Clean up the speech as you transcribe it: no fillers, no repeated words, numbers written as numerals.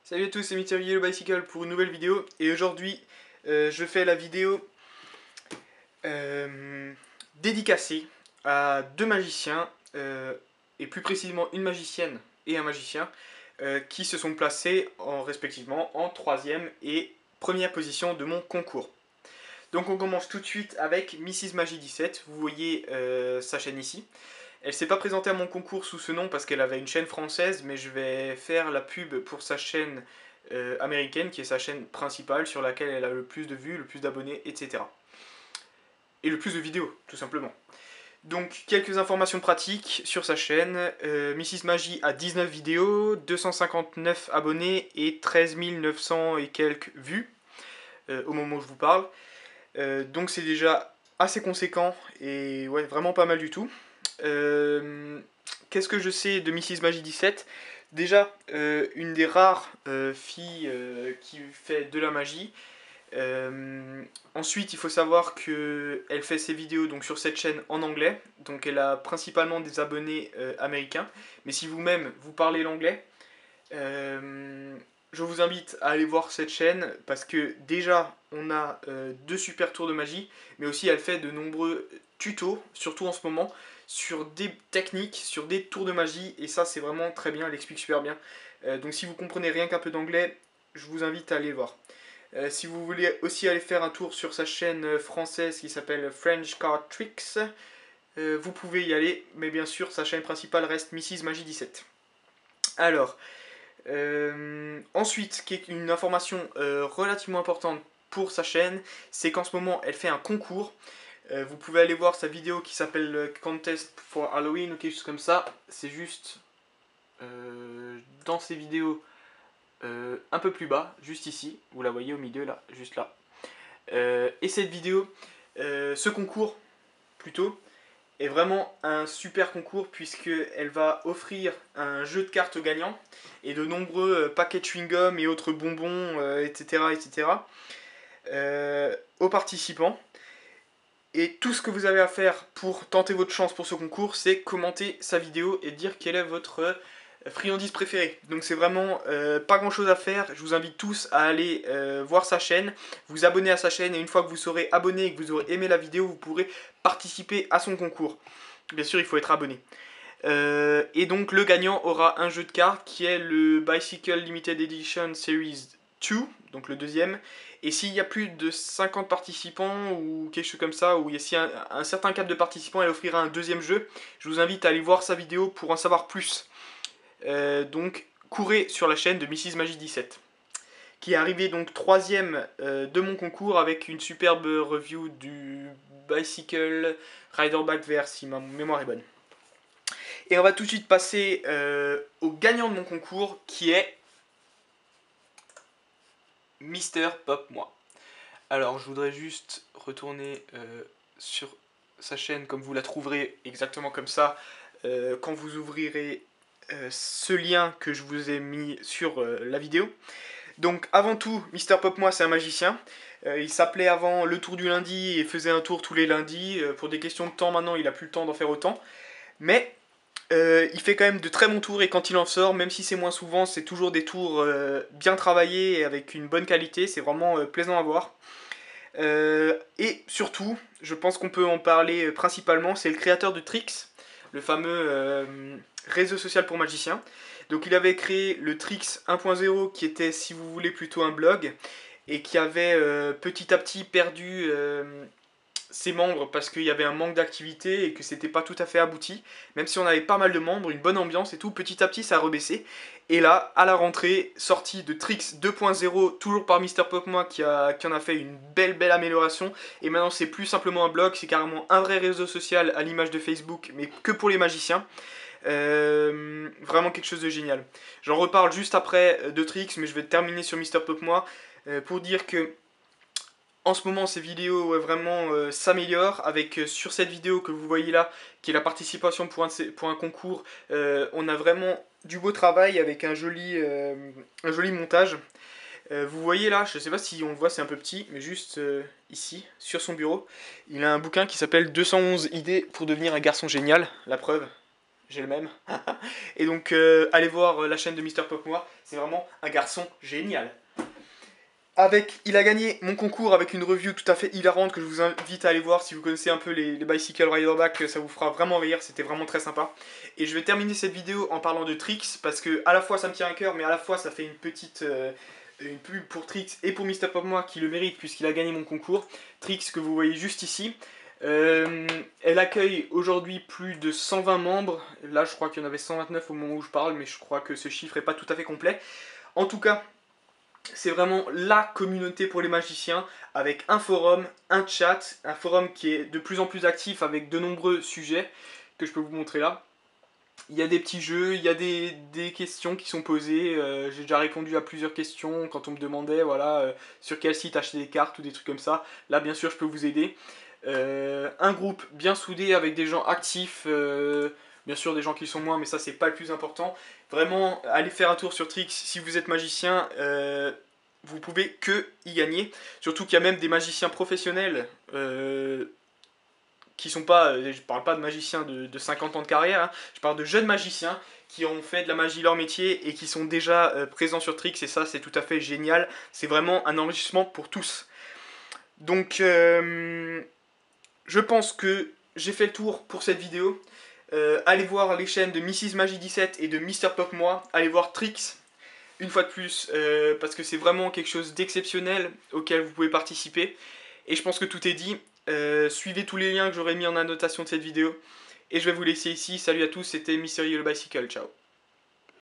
Salut à tous, c'est Mr. Yellow Bicycle pour une nouvelle vidéo. Et aujourd'hui, je fais la vidéo dédicacée à deux magiciens, et plus précisément une magicienne et un magicien, qui se sont placés respectivement en troisième et première position de mon concours. Donc on commence tout de suite avec Mrs. Magie 17, vous voyez sa chaîne ici. Elle s'est pas présentée à mon concours sous ce nom parce qu'elle avait une chaîne française, mais je vais faire la pub pour sa chaîne américaine, qui est sa chaîne principale, sur laquelle elle a le plus de vues, le plus d'abonnés, etc. Et le plus de vidéos, tout simplement. Donc, quelques informations pratiques sur sa chaîne. Mrs. Magie a 19 vidéos, 259 abonnés et 13 900 et quelques vues au moment où je vous parle. Donc c'est déjà assez conséquent et ouais, vraiment pas mal du tout. Qu'est-ce que je sais de Mrs. Magie 17? Déjà, une des rares filles qui fait de la magie. Ensuite, il faut savoir qu'elle fait ses vidéos donc, sur cette chaîne en anglais. Donc elle a principalement des abonnés américains. Mais si vous-même, vous parlez l'anglais, je vous invite à aller voir cette chaîne parce que déjà on a deux super tours de magie, mais aussi elle fait de nombreux tutos, surtout en ce moment, sur des techniques, sur des tours de magie, et ça c'est vraiment très bien, elle explique super bien. Donc si vous comprenez rien qu'un peu d'anglais, je vous invite à aller le voir. Si vous voulez aussi aller faire un tour sur sa chaîne française qui s'appelle French Card Tricks, vous pouvez y aller, mais bien sûr sa chaîne principale reste Mrs. Magie 17. Alors, ensuite, qui est une information relativement importante pour sa chaîne, c'est qu'en ce moment elle fait un concours. Vous pouvez aller voir sa vidéo qui s'appelle Contest for Halloween ou quelque chose comme ça. C'est juste dans ses vidéos un peu plus bas, juste ici. Vous la voyez au milieu là, juste là. Et cette vidéo, ce concours plutôt, est vraiment un super concours puisqu'elle va offrir un jeu de cartes gagnant et de nombreux paquets de chewing-gum et autres bonbons, etc. Aux participants. Et tout ce que vous avez à faire pour tenter votre chance pour ce concours, c'est commenter sa vidéo et dire quelle est votre friandise préférée. Donc c'est vraiment pas grand chose à faire. Je vous invite tous à aller voir sa chaîne, vous abonner à sa chaîne, et une fois que vous serez abonné et que vous aurez aimé la vidéo, vous pourrez participer à son concours. Bien sûr, il faut être abonné. Et donc le gagnant aura un jeu de cartes qui est le Bicycle Limited Edition Series 2, donc le deuxième. Et s'il y a plus de 50 participants ou quelque chose comme ça, ou s'il y a un certain cap de participants, elle offrira un deuxième jeu. Je vous invite à aller voir sa vidéo pour en savoir plus. Donc courez sur la chaîne de Mrs. Magie 17, qui est arrivée donc troisième de mon concours avec une superbe review du Bicycle Rider Back VR, si ma mémoire est bonne. Et on va tout de suite passer au gagnant de mon concours, qui est Mister Pop Moi. Alors je voudrais juste retourner sur sa chaîne, comme vous la trouverez exactement comme ça quand vous ouvrirez ce lien que je vous ai mis sur la vidéo. Donc avant tout, Mister Pop Moi c'est un magicien. Il s'appelait avant Le Tour du Lundi et faisait un tour tous les lundis. Pour des questions de temps maintenant, il n'a plus le temps d'en faire autant. Mais il fait quand même de très bons tours, et quand il en sort, même si c'est moins souvent, c'est toujours des tours bien travaillés et avec une bonne qualité. C'est vraiment plaisant à voir. Et surtout, je pense qu'on peut en parler principalement, c'est le créateur de Trix, le fameux réseau social pour magiciens. Donc il avait créé le Trix 1.0 qui était, si vous voulez, plutôt un blog, et qui avait petit à petit perdu ses membres parce qu'il y avait un manque d'activité et que c'était pas tout à fait abouti. Même si on avait pas mal de membres, une bonne ambiance et tout, petit à petit ça a rebaissé. Et là, à la rentrée, sortie de Trix 2.0, toujours par Mister Popmois qui en a fait une belle amélioration. Et maintenant c'est plus simplement un blog, c'est carrément un vrai réseau social à l'image de Facebook, mais que pour les magiciens. Vraiment quelque chose de génial. J'en reparle juste après de Trix, mais je vais terminer sur Mister Popmois pour dire que en ce moment, ces vidéos vraiment s'améliorent avec sur cette vidéo que vous voyez là, qui est la participation pour un concours, on a vraiment du beau travail avec un joli montage. Vous voyez là, je ne sais pas si on le voit, c'est un peu petit, mais juste ici, sur son bureau, il a un bouquin qui s'appelle 211 idées pour devenir un garçon génial, la preuve. j'ai le même. Et donc allez voir la chaîne de Mister Pop-Moi, c'est vraiment un garçon génial. Il a gagné mon concours avec une review tout à fait hilarante que je vous invite à aller voir si vous connaissez un peu les Bicycle Rider Back, ça vous fera vraiment rire, c'était vraiment très sympa. Et je vais terminer cette vidéo en parlant de Trix, parce que à la fois ça me tient à cœur, mais à la fois ça fait une petite une pub pour Trix et pour Mister Pop-Moi qui le mérite puisqu'il a gagné mon concours. Trix que vous voyez juste ici. Elle accueille aujourd'hui plus de 120 membres, là je crois qu'il y en avait 129 au moment où je parle, mais je crois que ce chiffre n'est pas tout à fait complet. En tout cas, c'est vraiment la communauté pour les magiciens, avec un forum, un chat, un forum qui est de plus en plus actif avec de nombreux sujets que je peux vous montrer là. Il y a des petits jeux, il y a des questions qui sont posées, j'ai déjà répondu à plusieurs questions quand on me demandait voilà, sur quel site acheter des cartes ou des trucs comme ça. Là bien sûr je peux vous aider. Un groupe bien soudé avec des gens actifs, bien sûr des gens qui sont moins mais ça c'est pas le plus important. Vraiment allez faire un tour sur Trix si vous êtes magicien, vous pouvez que y gagner. Surtout qu'il y a même des magiciens professionnels qui sont pas, je parle pas de magiciens de 50 ans de carrière, hein, je parle de jeunes magiciens qui ont fait de la magie leur métier et qui sont déjà présents sur Trix et ça c'est tout à fait génial. C'est vraiment un enrichissement pour tous. Donc je pense que j'ai fait le tour pour cette vidéo. Allez voir les chaînes de Mrs Magie 17 et de Mister Pop-Moi. Allez voir Trix une fois de plus parce que c'est vraiment quelque chose d'exceptionnel auquel vous pouvez participer. Et je pense que tout est dit. Suivez tous les liens que j'aurai mis en annotation de cette vidéo. Et je vais vous laisser ici. Salut à tous, c'était Mysterio le Bicycle. Ciao.